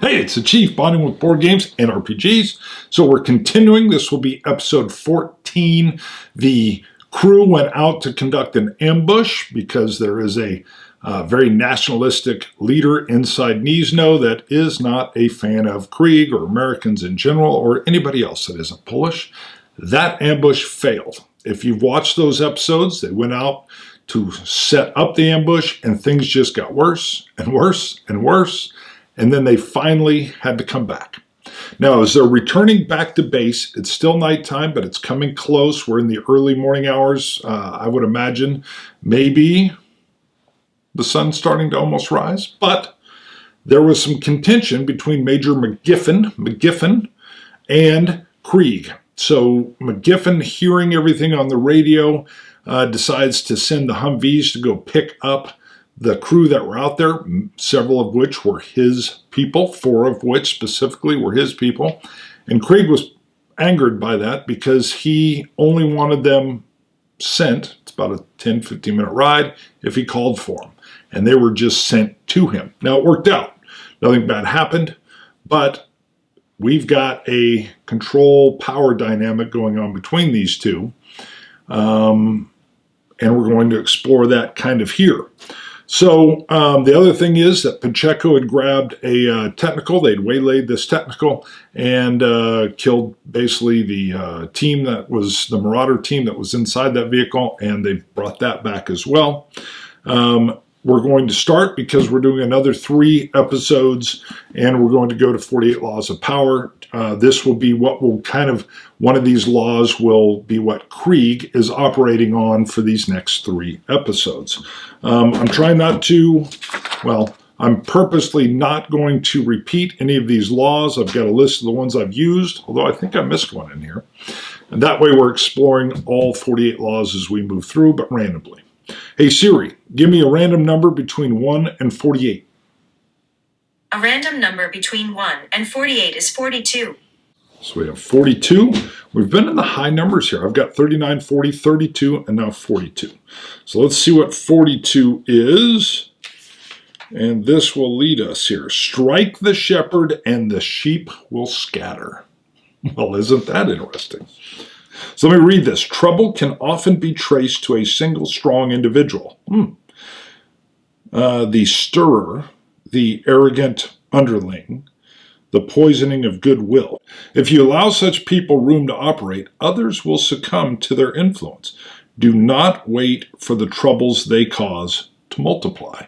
Hey, it's the Chief, bonding with board games and RPGs. So we're continuing. This will be episode 14. The crew went out to conduct an ambush because there is a very nationalistic leader inside Gniezno that is not a fan of Krieg or Americans in general or anybody else that isn't Polish. That ambush failed. If you've watched those episodes, they went out to set up the ambush and things just got worse and worse and worse. And then they finally had to come back. Now, as they're returning back to base, it's still nighttime, but it's coming close. We're in the early morning hours. I would imagine maybe the sun's starting to almost rise. But there was some contention between Major McGiffin and Krieg. So McGiffin, hearing everything on the radio, decides to send the Humvees to go pick up the crew that were out there, several of which were his people, 4 of which specifically were his people. And Krieg was angered by that because he only wanted them sent. It's about a 10, 15-minute ride if he called for them. And they were just sent to him. Now, it worked out. Nothing bad happened, but we've got a control power dynamic going on between these two. And we're going to explore that kind of here. So the other thing is that Pacheco had grabbed a technical. They'd waylaid this technical and killed basically the team that was the Marauder team that was inside that vehicle, and they brought that back as well. We're going to start because we're doing another 3 episodes, and we're going to go to 48 Laws of Power. This will be what will one of these laws will be what Krieg is operating on for these next 3 episodes. I'm trying not to, I'm purposely not going to repeat any of these laws. I've got a list of the ones I've used, although I think I missed one in here. And that way we're exploring all 48 laws as we move through, but randomly. Hey Siri, give me a random number between 1 and 48. A random number between 1 and 48 is 42. So we have 42. We've been in the high numbers here. I've got 39, 40, 32, and now 42. So let's see what 42 is. And this will lead us here. Strike the shepherd and the sheep will scatter. Well, isn't that interesting? So let me read this. Trouble can often be traced to a single strong individual. The stirrer, the arrogant underling, the poisoning of goodwill. If you allow such people room to operate, others will succumb to their influence. Do not wait for the troubles they cause to multiply.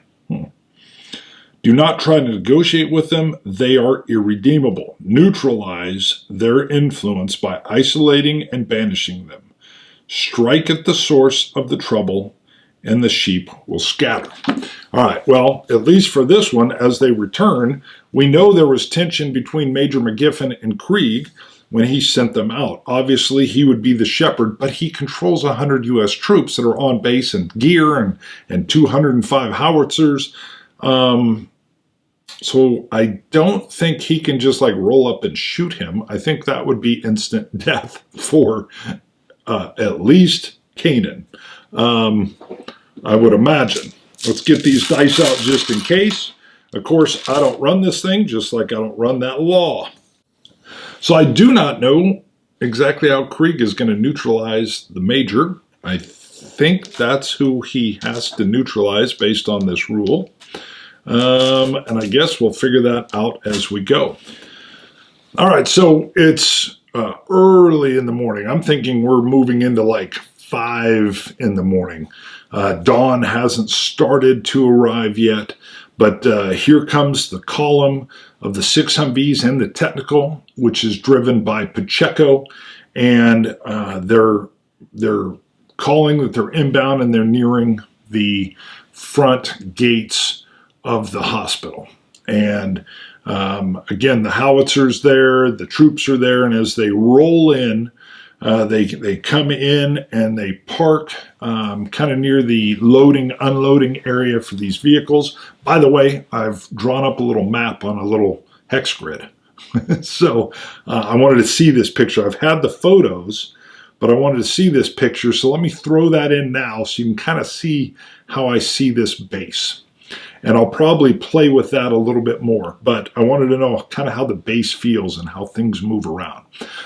Do not try to negotiate with them. They are irredeemable. Neutralize their influence by isolating and banishing them. Strike at the source of the trouble, and the sheep will scatter. All right, well, at least for this one, as they return, we know there was tension between Major McGiffin and Krieg when he sent them out. Obviously, he would be the shepherd, but he controls 100 U.S. troops that are on base and gear and 205 howitzers. So I don't think he can just roll up and shoot him. I think that would be instant death for at least Canaan. I would imagine. Let's get these dice out just in case. Of course, I don't run this thing, just like I don't run that law. So I do not know exactly how Krieg is going to neutralize the Major. I think that's who he has to neutralize based on this rule. And I guess we'll figure that out as we go. All right, so it's early in the morning. I'm thinking we're moving into 5 in the morning. Dawn hasn't started to arrive yet, but here comes the column of the 6 Humvees and the technical, which is driven by Pacheco, and they're calling that they're inbound and they're nearing the front gates of the hospital. And again, the howitzers there, the troops are there, and as they roll in, they come in and they park kind of near the loading, unloading area for these vehicles. By the way, I've drawn up a little map on a little hex grid. So I wanted to see this picture. I've had the photos, but I wanted to see this picture. So let me throw that in now so you can kind of see how I see this base. and I'll probably play with that a little bit more. But I wanted to know kind of how the base feels and how things move around.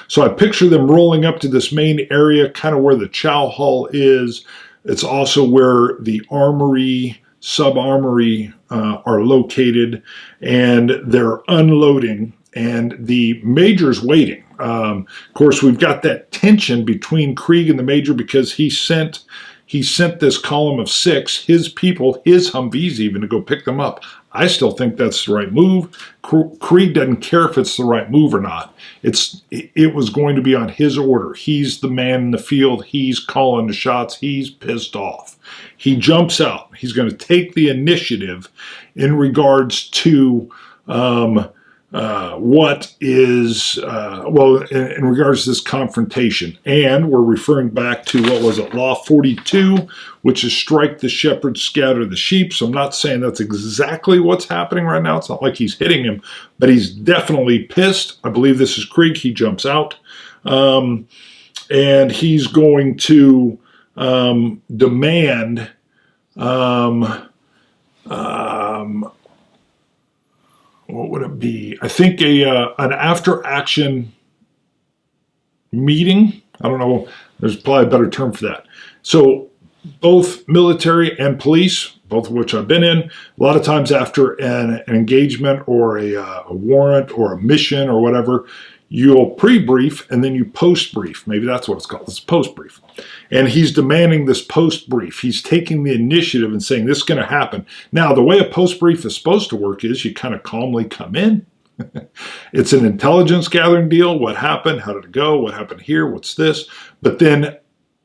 So I picture them rolling up to this main area, kind of where the chow hall is. It's also where the armory, sub-armory are located, and they're unloading, and the major's waiting. Of course, we've got that tension between Krieg and the major because he sent this column of 6, his people, his Humvees even, to go pick them up. I still think that's the right move. Krieg doesn't care if it's the right move or not. It was going to be on his order. He's the man in the field. He's calling the shots. He's pissed off. He jumps out. He's going to take the initiative in regards to what is, in regards to this confrontation. And we're referring back to, what was it, Law 42, which is strike the shepherd, scatter the sheep. So I'm not saying that's exactly what's happening right now. It's not like he's hitting him, but he's definitely pissed. I believe this is Krieg. He jumps out. And he's going to demand what would it be? I think an after-action meeting. I don't know. There's probably a better term for that. So both military and police, both of which I've been in, a lot of times after an engagement or a warrant or a mission or whatever, you'll pre-brief and then you post-brief. Maybe that's what it's called. It's post-brief. And he's demanding this post-brief. He's taking the initiative and saying, this is going to happen. Now, the way a post-brief is supposed to work is you kind of calmly come in. It's an intelligence gathering deal. What happened? How did it go? What happened here? What's this? But then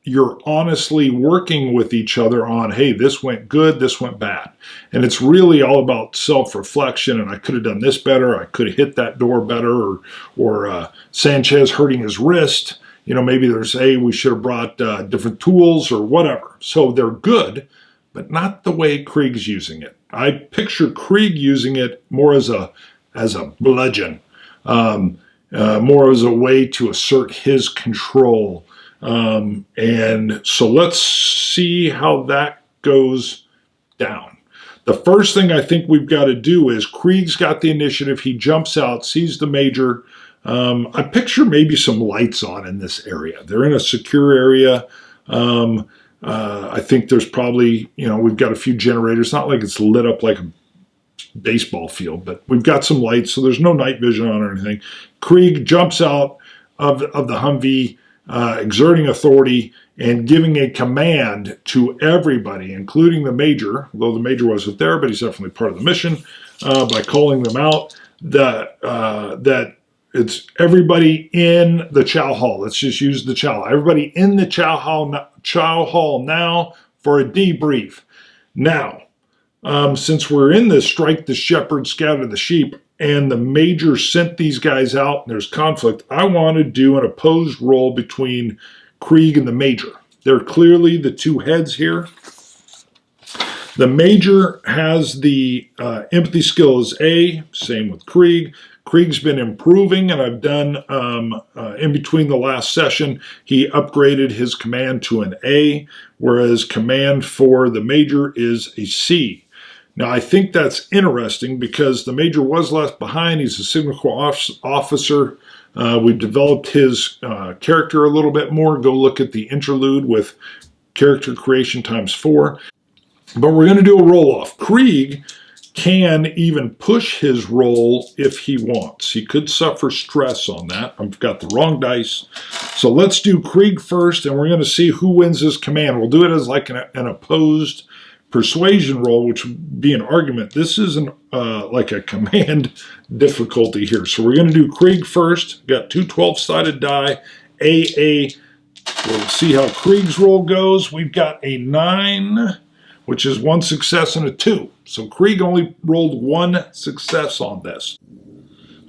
you're honestly working with each other on, hey, this went good, this went bad. And it's really all about self-reflection, and I could have done this better, I could have hit that door better, or Sanchez hurting his wrist. Maybe there's, hey, we should have brought different tools or whatever. So they're good, but not the way Krieg's using it. I picture Krieg using it more as a bludgeon, more as a way to assert his control. And so let's see how that goes down. The first thing I think we've got to do is Krieg's got the initiative. He jumps out, sees the major. I picture maybe some lights on in this area. They're in a secure area. I think there's probably, we've got a few generators. Not like it's lit up like a baseball field, but we've got some lights, so there's no night vision on or anything. Krieg jumps out of the Humvee, exerting authority and giving a command to everybody, including the major, although the major wasn't there, but he's definitely part of the mission, by calling them out, that it's everybody in the chow hall. Let's just use the chow hall. Everybody in the chow hall now for a debrief. Now, since we're in this strike the shepherd, scatter the sheep, and the major sent these guys out, and there's conflict, I want to do an opposed roll between Krieg and the major. They're clearly the two heads here. The major has the empathy skill as A, same with Krieg. Krieg's been improving, and I've done, in between the last session, he upgraded his command to an A, whereas command for the major is a C. Now, I think that's interesting because the major was left behind. He's a Signal Corps officer. We've developed his character a little bit more. Go look at the interlude with character creation ×4. But we're going to do a roll-off. Krieg can even push his roll if he wants. He could suffer stress on that. I've got the wrong dice. So let's do Krieg first, and we're going to see who wins his command. We'll do it as like an opposed persuasion roll, which would be an argument. This isn't like a command difficulty here. So we're going to do Krieg first. Got two 12-sided die. AA. We'll see how Krieg's roll goes. We've got a 9, which is 1 success and a 2. So Krieg only rolled 1 success on this.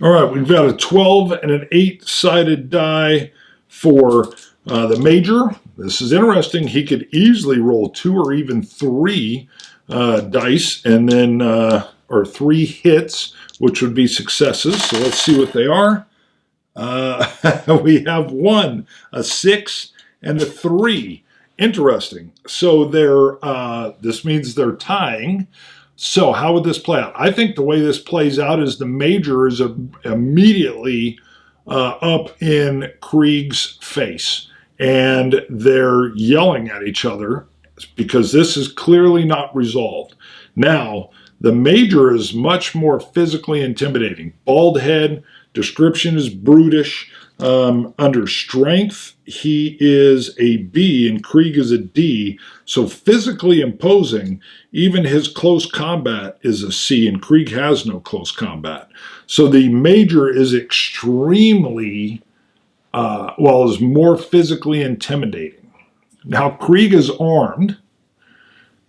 All right, we've got a 12 and an 8-sided die for the major. This is interesting. He could easily roll 2 or even 3 dice, and then or 3 hits, which would be successes. So let's see what they are. We have 1, a 6, and a 3. Interesting. So they're this means they're tying. So how would this play out? I think the way this plays out is the Major is immediately up in Krieg's face, and they're yelling at each other because this is clearly not resolved. Now, the Major is much more physically intimidating. Bald head, description is brutish. Under strength, he is a B and Krieg is a D. So physically imposing, even his close combat is a C, and Krieg has no close combat. So the Major is extremely, is more physically intimidating. Now, Krieg is armed.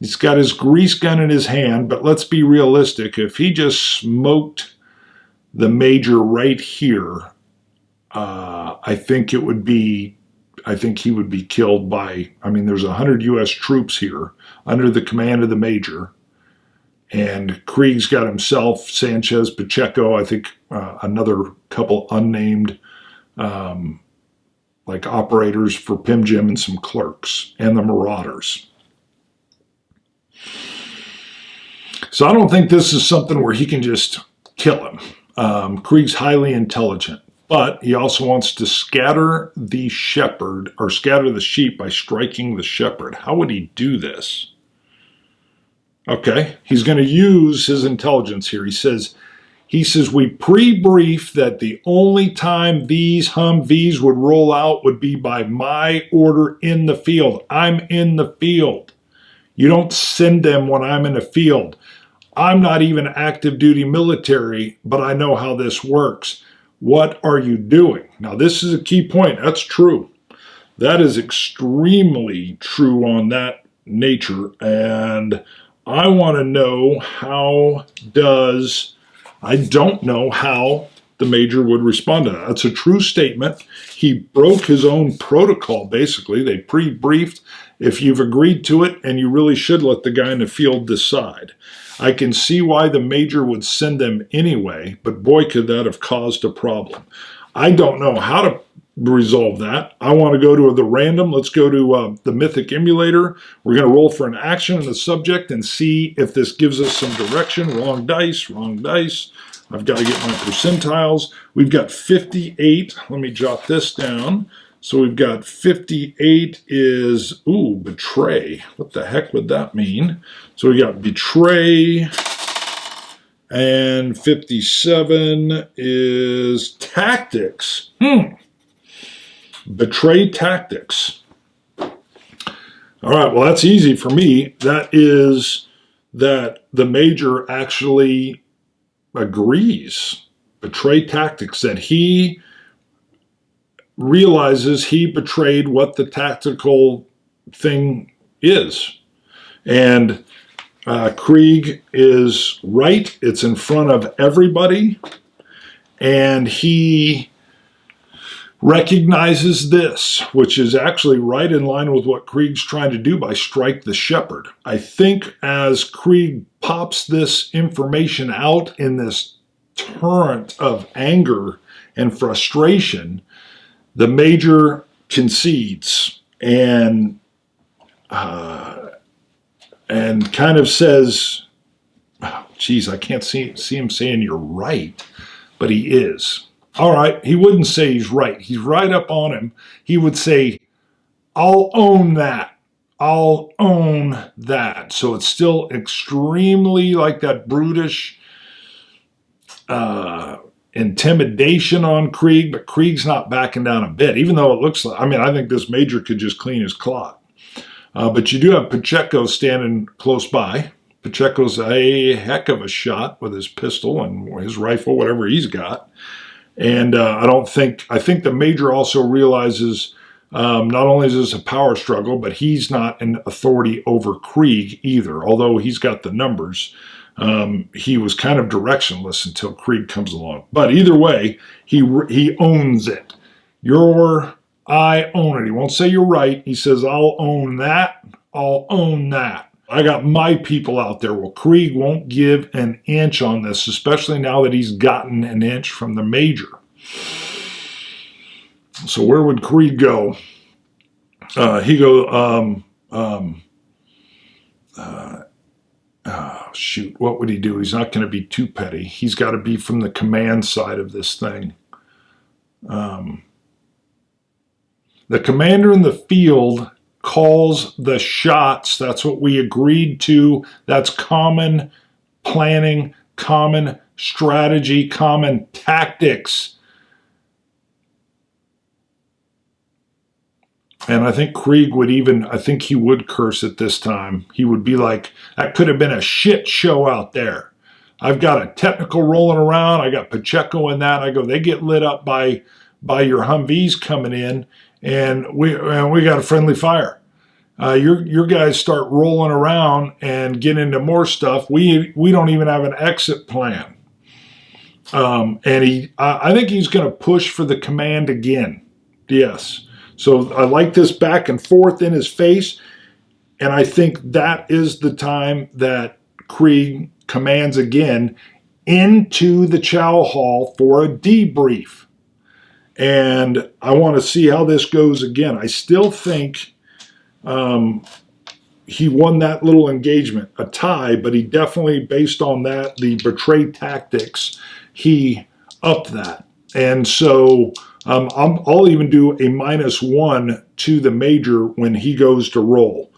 He's got his grease gun in his hand, but let's be realistic. If he just smoked the Major right here, I think he would be killed by, there's 100 U.S. troops here under the command of the Major. And Krieg's got himself, Sanchez, Pacheco, I think another couple unnamed operators for Pim Jim and some clerks, and the Marauders. So I don't think this is something where he can just kill him. Krieg's highly intelligent, but he also wants to scatter the shepherd, or scatter the sheep by striking the shepherd. How would he do this? Okay, he's going to use his intelligence here. He says, we pre-briefed that the only time these Humvees would roll out would be by my order in the field. I'm in the field. You don't send them when I'm in the field. I'm not even active duty military, but I know how this works. What are you doing? Now, this is a key point. That's true. That is extremely true on that nature. And I want to know I don't know how the Major would respond to that. That's a true statement. He broke his own protocol, basically. They pre-briefed. If you've agreed to it, and you really should let the guy in the field decide. I can see why the Major would send them anyway, but boy, could that have caused a problem. I don't know how to resolve that. I want to go to the random. Let's go to the Mythic Emulator. We're going to roll for an action and a subject and see if this gives us some direction. Wrong dice, wrong dice. I've got to get my percentiles. We've got 58. Let me jot this down. So we've got 58 is, betray. What the heck would that mean? So we got betray, and 57 is tactics. Betray tactics. All right, well, that's easy for me. That is that the Major actually agrees. Betray tactics, that he realizes he betrayed what the tactical thing is. And Krieg is right. It's in front of everybody. And he recognizes this, which is actually right in line with what Krieg's trying to do by strike the shepherd. I think as Krieg pops this information out in this torrent of anger and frustration, the Major concedes and kind of says, I can't see him saying you're right, but he is. All right, he wouldn't say he's right. He's right up on him. He would say, I'll own that. I'll own that. So it's still extremely like that brutish intimidation on Krieg, but Krieg's not backing down a bit, even though it looks like, I think this Major could just clean his clock. But you do have Pacheco standing close by. Pacheco's a heck of a shot with his pistol and his rifle, whatever he's got. And I think the Major also realizes not only is this a power struggle, but he's not an authority over Krieg either, although he's got the numbers. He was kind of directionless until Krieg comes along. But either way, he owns it. I own it. He won't say you're right. He says, I'll own that. I'll own that. I got my people out there. Well, Krieg won't give an inch on this, especially now that he's gotten an inch from the Major. So where would Krieg go? oh, shoot, what would he do? He's not going to be too petty. He's got to be from the command side of this thing. The commander in the field calls the shots. That's what we agreed to. That's common planning, common strategy, common tactics. And I think Krieg would he would curse it this time. He would be like, that could have been a shit show out there. I've got a technical rolling around. I got Pacheco in that. I go, they get lit up by your Humvees coming in, and we got a friendly fire. Your guys start rolling around and get into more stuff. We don't even have an exit plan. And I think he's going to push for the command again. Yes. So I like this back and forth in his face, and I think that is the time that Krieg commands again into the Chow Hall for a debrief. And I want to see how this goes again. I still think he won that little engagement, a tie, but he definitely, based on that, the betray tactics, he upped that. And so I'll even do a -1 to the major when he goes to roll.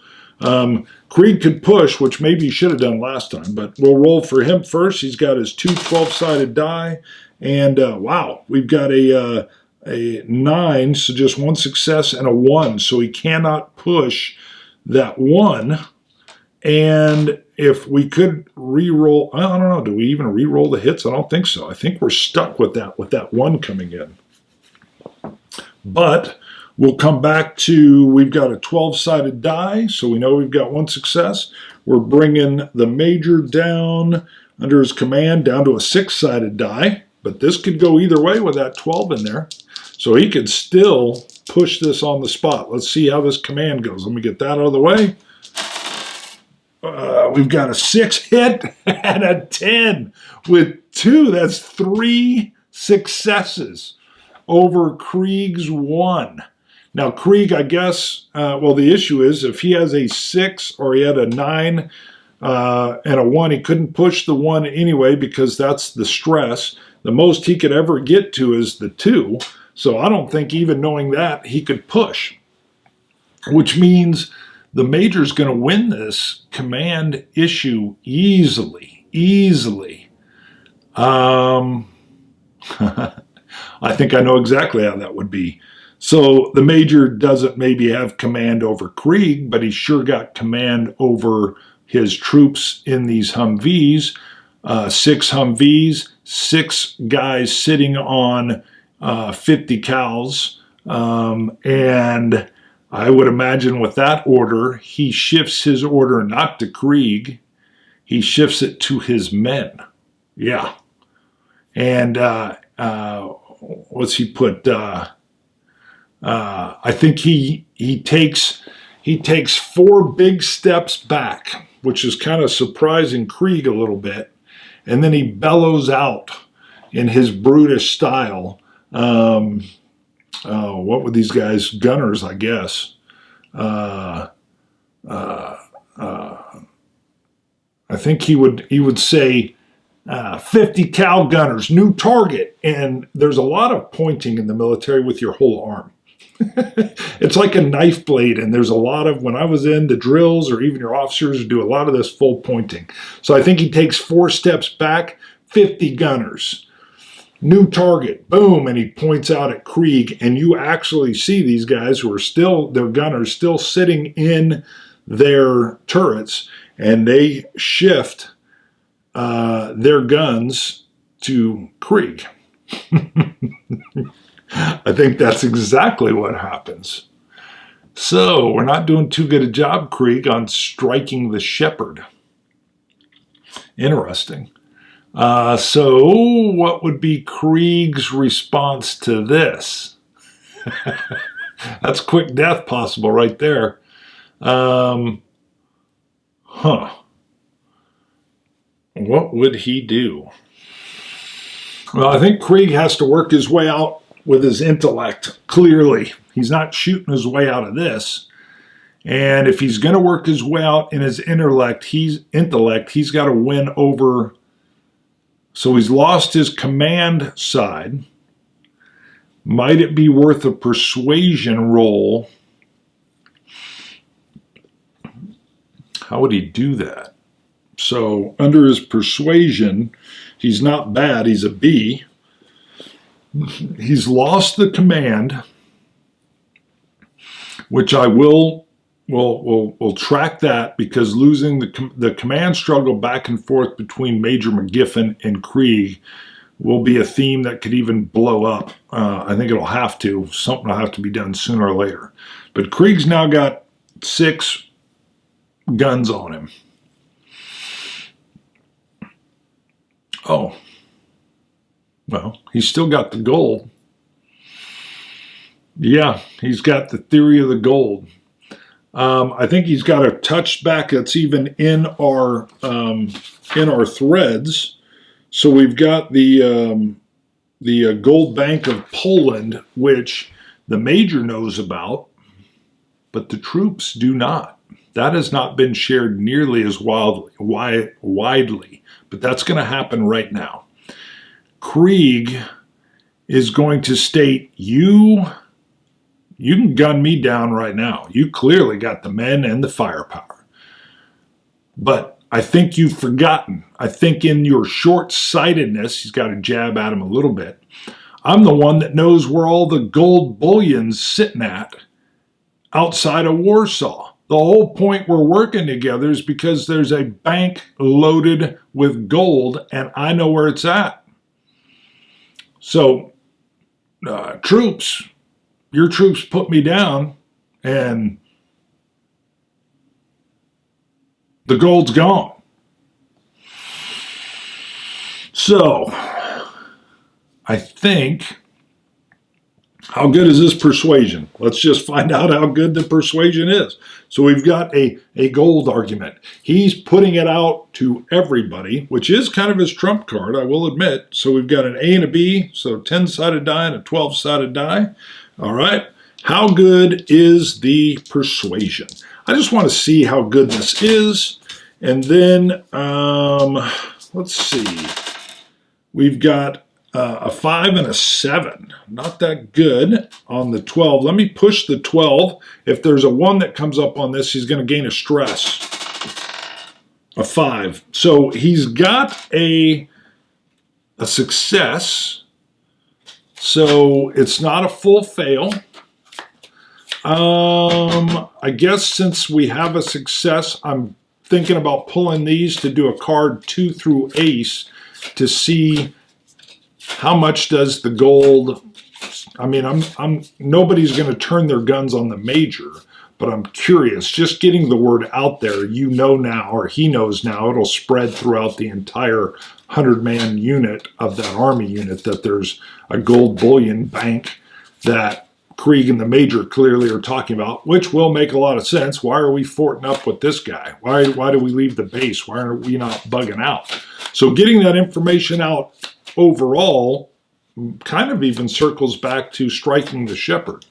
Krieg could push, which maybe he should have done last time, but we'll roll for him first. He's got his 2 12-sided die, and wow, we've got a 9, so just 1 success and a 1, so he cannot push that 1. And if we could re-roll, I don't know, do we even re-roll the hits? I don't think so. I think we're stuck with that 1 coming in. But we'll come back to, we've got a 12-sided die, so we know we've got 1 success. We're bringing the major down under his command down to a 6-sided die, but this could go either way with that 12 in there. So he could still push this on the spot. Let's see how this command goes. Let me get that out of the way. We've got a 6 hit and a 10 with 2. That's 3 successes over Krieg's 1. Now, Krieg, I guess, well, the issue is if he has a 6 or he had a 9 and a 1, he couldn't push the 1 anyway because that's the stress. The most he could ever get to is the 2. So I don't think even knowing that he could push, which means the major's going to win this command issue easily. I think I know exactly how that would be. So the major doesn't maybe have command over Krieg, but he's sure got command over his troops in these Humvees. 6 Humvees, 6 guys sitting on 50 cows. And I would imagine with that order, he shifts his order not to Krieg, he shifts it to his men. Yeah. And what's he put? I think he takes 4 big steps back, which is kind of surprising Krieg a little bit, and then he bellows out in his brutish style. What were these guys? Gunners, I guess. I think he would say 50 cal gunners, new target. And there's a lot of pointing in the military with your whole arm. It's like a knife blade, and there's a lot of, when I was in the drills or even your officers do a lot of this full pointing. So I think he takes 4 steps back, 50 gunners. New target, boom, and he points out at Krieg, and you actually see these guys who are still, their gunners, still sitting in their turrets, and they shift their guns to Krieg. I think that's exactly what happens. So we're not doing too good a job, Krieg, on striking the shepherd. Interesting. So what would be Krieg's response to this? That's quick death possible right there. What would he do? Well, I think Krieg has to work his way out with his intellect. Clearly, he's not shooting his way out of this. And if he's going to work his way out in his intellect, he's got to win over. So he's lost his command side. Might it be worth a persuasion roll? How would he do that? So under his persuasion, he's not bad. He's a B. He's lost the command, which I will track that, because losing the command struggle back and forth between Major McGiffin and Krieg will be a theme that could even blow up. I think it'll have to. Something will have to be done sooner or later. But Krieg's now got 6 guns on him. Oh. Well, he's still got the gold. Yeah, he's got the theory of the gold. I think he's got a touchback that's even in our threads. So we've got the gold bank of Poland, which the major knows about, but the troops do not. That has not been shared nearly as widely, but that's going to happen right now. Krieg is going to state, you can gun me down right now. You clearly got the men and the firepower. But I think you've forgotten. I think in your short-sightedness, he's got to jab at him a little bit. I'm the one that knows where all the gold bullion's sitting at outside of Warsaw. The whole point we're working together is because there's a bank loaded with gold, and I know where it's at. So, troops, your troops put me down, and the gold's gone. So, I think, how good is this persuasion? Let's just find out how good the persuasion is. So we've got a gold argument. He's putting it out to everybody, which is kind of his trump card, I will admit. So we've got an A and a B, so 10-sided die and a 12-sided die. All right. How good is the persuasion? I just want to see how good this is. And then, let's see. We've got a 5 and a 7. Not that good on the 12. Let me push the 12. If there's a 1 that comes up on this, he's going to gain a stress. A 5. So he's got a success. So it's not a full fail. I guess since we have a success, I'm thinking about pulling these to do a card 2 through ace to see how much does the gold. I mean, I'm nobody's going to turn their guns on the major, but I'm curious. Just getting the word out there, you know now, or he knows now, it'll spread throughout the entire 100-man unit of that army unit that there's a gold bullion bank that Krieg and the major clearly are talking about, which will make a lot of sense. Why are we forting up with this guy? Why do we leave the base? Why are we not bugging out? So getting that information out overall kind of even circles back to striking the shepherd,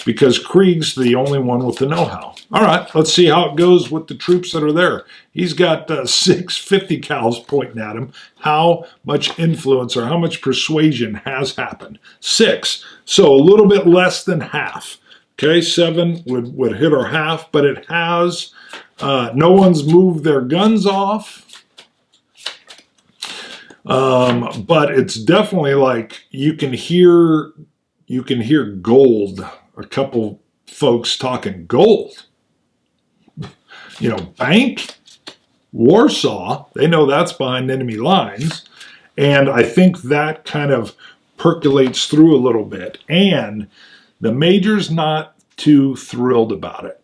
because Krieg's the only one with the know-how. All right, let's see how it goes with the troops that are there. He's got 6 50 cals pointing at him. How much influence or how much persuasion has happened? 6, so a little bit less than half. Okay, 7 would hit our half, but it has. No one's moved their guns off. But it's definitely like you can hear gold. A couple folks talking gold. You know, bank, Warsaw, they know that's behind enemy lines. And I think that kind of percolates through a little bit. And the major's not too thrilled about it.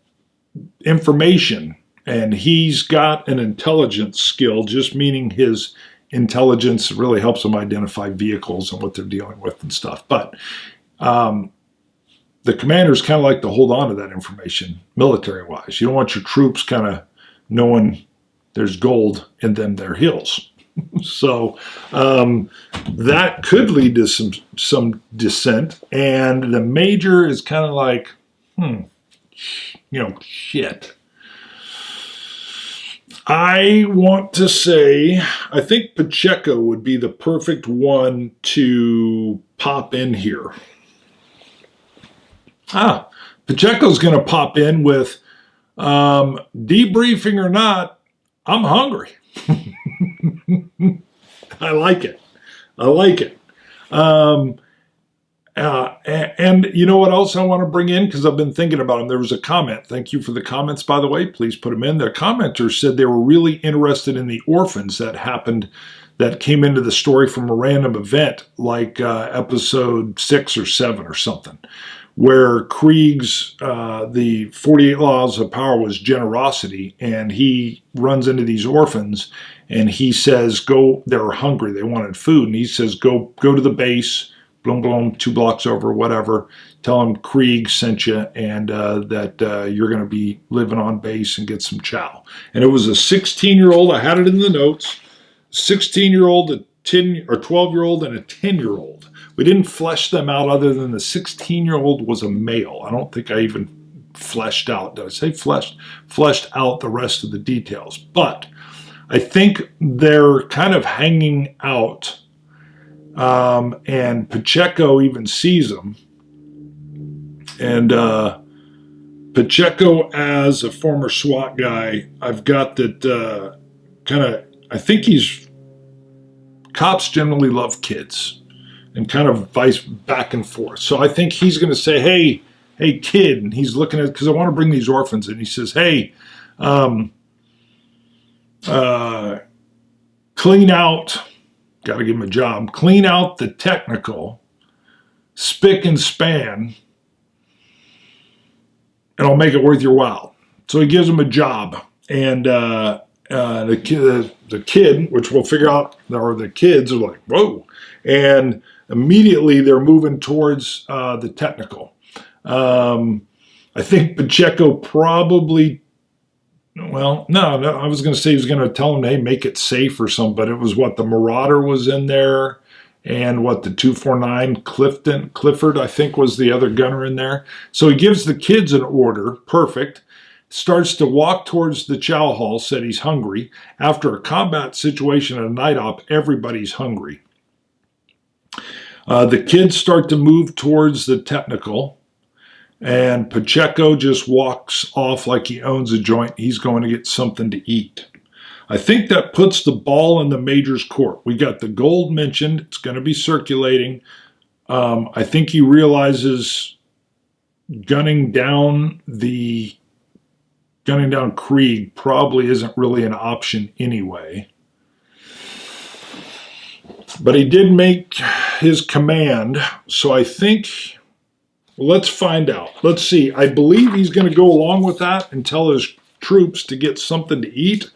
Information, and he's got an intelligence skill, just meaning his intelligence really helps them identify vehicles and what they're dealing with and stuff. But the commanders kind of like to hold on to that information military-wise. You don't want your troops kind of knowing there's gold in them their heels. So that could lead to some dissent. And the major is kind of like, shit. I want to say, I think Pacheco would be the perfect one to pop in here. Pacheco's going to pop in with debriefing or not, I'm hungry. I like it. And you know what else I want to bring in? Because I've been thinking about them. There was a comment. Thank you for the comments, by the way. Please put them in. Their commenters said they were really interested in the orphans that came into the story from a random event, like episode 6 or 7 or something, where Krieg's, the 48 Laws of Power was generosity, and he runs into these orphans, and he says, they were hungry, they wanted food, and he says, go to the base, boom, boom, 2 blocks over, whatever. Tell him Krieg sent you and that you're going to be living on base and get some chow. And it was a 16-year-old, I had it in the notes, 16-year-old, a 10 or 12-year-old, and a 10-year-old. We didn't flesh them out other than the 16-year-old was a male. I don't think I even fleshed out, did I say fleshed? Fleshed out the rest of the details. But I think they're kind of hanging out. And Pacheco even sees them. And Pacheco, as a former SWAT guy, I've got that I think cops generally love kids and kind of vice back and forth. So I think he's going to say, hey, kid, and he's looking at, because I want to bring these orphans in. He says, hey, clean out. Got to give him a job. Clean out the technical, spick and span, and I'll make it worth your while. So he gives him a job, and the kid, which we'll figure out, or the kids are like, whoa, and immediately they're moving towards the technical. I think Pacheco probably. Well, no, I was going to say he was going to tell him, hey, make it safe or something, but it was the Marauder was in there, and the 249 Clifford, I think, was the other gunner in there. So he gives the kids an order, perfect, starts to walk towards the chow hall, said he's hungry. After a combat situation at a night op, everybody's hungry. The kids start to move towards the technical. And Pacheco just walks off like he owns a joint. He's going to get something to eat. I think that puts the ball in the major's court. We got the gold mentioned. It's going to be circulating. I think he realizes gunning down Krieg probably isn't really an option anyway. But he did make his command, so I think. Let's find out. Let's see. I believe he's going to go along with that and tell his troops to get something to eat.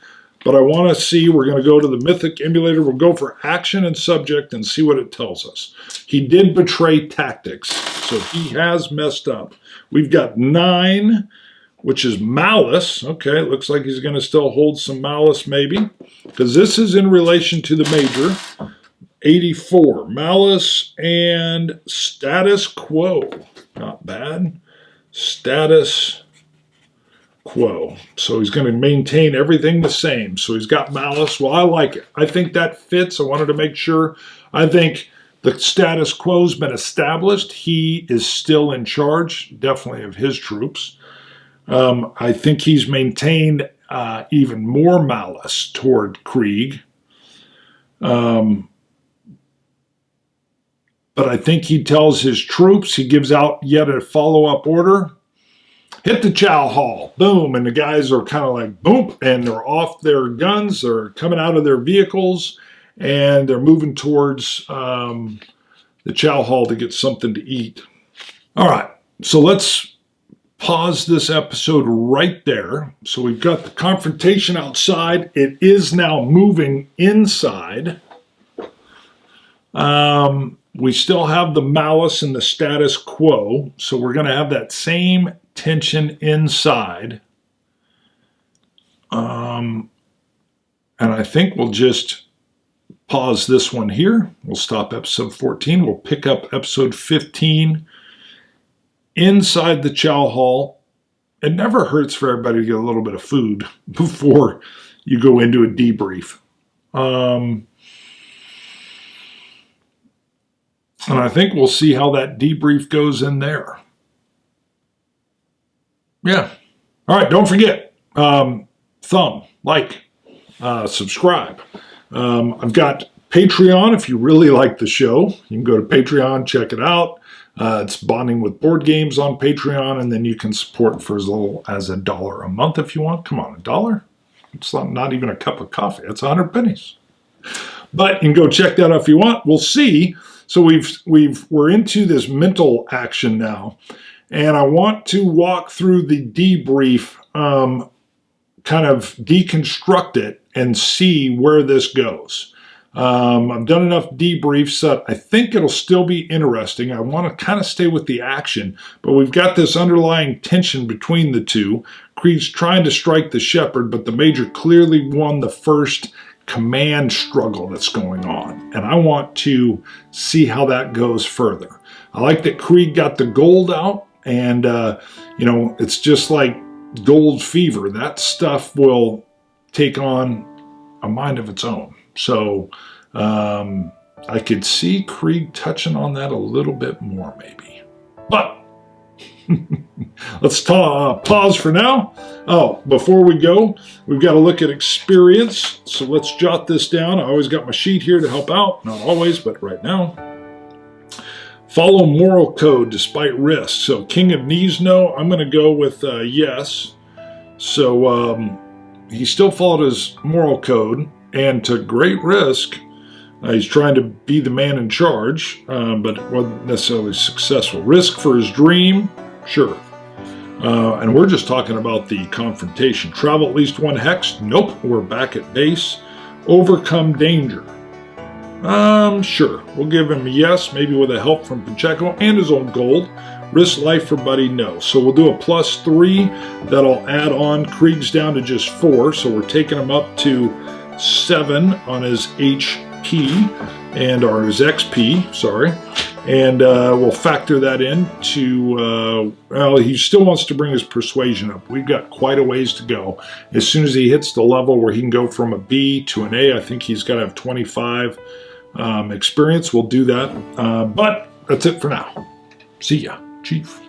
But I want to see. We're going to go to the Mythic emulator. We'll go for action and subject and see what it tells us. He did betray tactics, so he has messed up. We've got 9, which is malice. Okay, it looks like he's going to still hold some malice maybe, because this is in relation to the major. 84, malice and status quo. Not bad. Status quo. So he's going to maintain everything the same. So he's got malice. Well, I like it. I think that fits. I wanted to make sure. I think the status quo's been established. He is still in charge, definitely, of his troops. I think he's maintained even more malice toward Krieg. But I think he tells his troops, he gives out yet a follow-up order. Hit the chow hall. Boom. And the guys are kind of like, boom. And they're off their guns. They're coming out of their vehicles. And they're moving towards the chow hall to get something to eat. All right. So let's pause this episode right there. So we've got the confrontation outside. It is now moving inside. We still have the malice and the status quo, so we're going to have that same tension inside. And I think we'll just pause this one here. We'll stop episode 14. We'll pick up episode 15 inside the chow hall. it never hurts for everybody to get a little bit of food before you go into a debrief. And I think we'll see how that debrief goes in there. Yeah. All right, don't forget, thumb, like, subscribe. I've got Patreon. If you really like the show, you can go to Patreon, check it out. It's Bonding with Board Games on Patreon, and then you can support for as little as $1 a month if you want. Come on, $1? It's not even a cup of coffee. That's 100 pennies. But you can go check that out if you want. We'll see. So we're into this mental action now, and I want to walk through the debrief, kind of deconstruct it and see where this goes. I've done enough debriefs that I think it'll still be interesting. I want to kind of stay with the action, but we've got this underlying tension between the two. Krieg's trying to strike the shepherd, but the major clearly won the first command struggle that's going on, and I want to see how that goes further. I like that Krieg got the gold out, and it's just like gold fever. That stuff will take on a mind of its own. So I could see Krieg touching on that a little bit more, maybe. But let's pause for now. Oh, before we go, we've got to look at experience. So let's jot this down. I always got my sheet here to help out. Not always, but right now. Follow moral code despite risk. So King of Knees, no. I'm going to go with yes. So he still followed his moral code, and to great risk. He's trying to be the man in charge, but it wasn't necessarily successful. Risk for his dream, sure. And we're just talking about the confrontation. Travel at least 1 hex, nope, we're back at base. Overcome danger, sure. We'll give him a yes, maybe with a help from Pacheco and his own gold. Risk life for Buddy, no. So we'll do a +3. That'll add on. Krieg's down to just 4, so we're taking him up to 7 on his HP, or his XP, sorry. And we'll factor that into, he still wants to bring his persuasion up. We've got quite a ways to go. As soon as he hits the level where he can go from a B to an A, I think he's got to have 25 experience. We'll do that. But that's it for now. See ya, Chief.